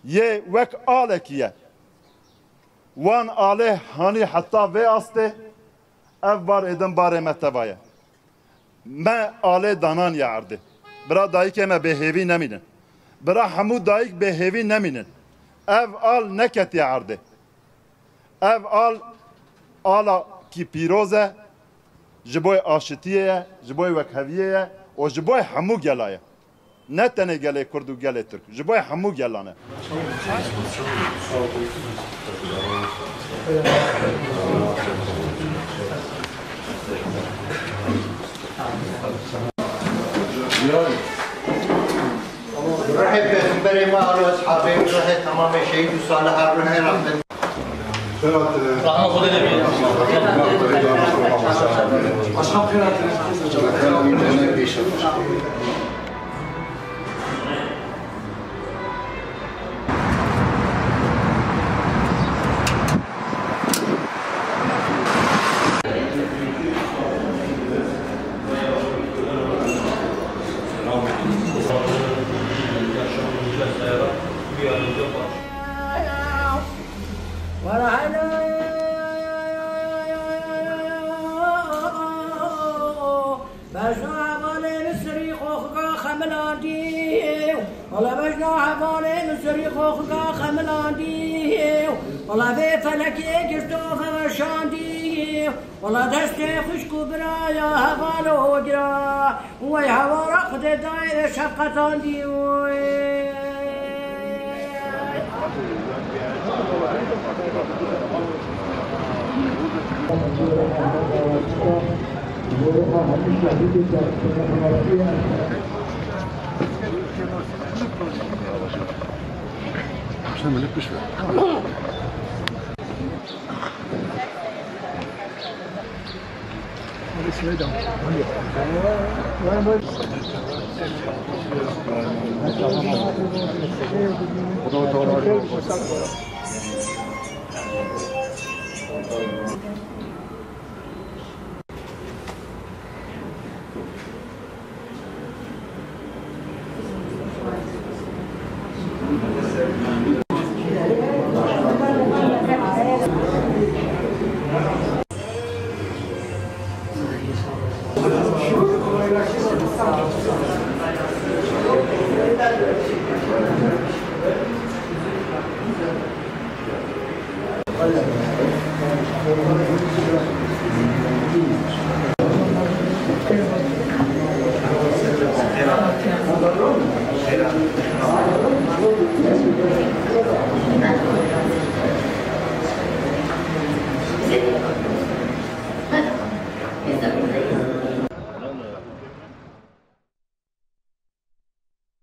یه وک آله کیه وان آله هانی حتی وی آسته اف بار ادن باره متبایه ما آله دانان یارده برا دایی که ما بهیوی نمینن برا همو دایک بهیوی نمینن اف آل نکت یارده اف آل آلا کی پیروزه جبوی آشتیه جبوی وکهویه و جبوی همو گلایه نه تنه گله کرد و گله ترک جبوی همو گلانه روحي بيغمبري ما قالوا اصحابي روحي تمام شهيد وصالح روحي رحمة رحمة خود نبي أصحاب خيرات والله في فلكي قشطوف وشاندي والله دستي خشكو برايا هفالو وقرا ويهوى رقد داير شقة دي عشان ما نلبش Thank you.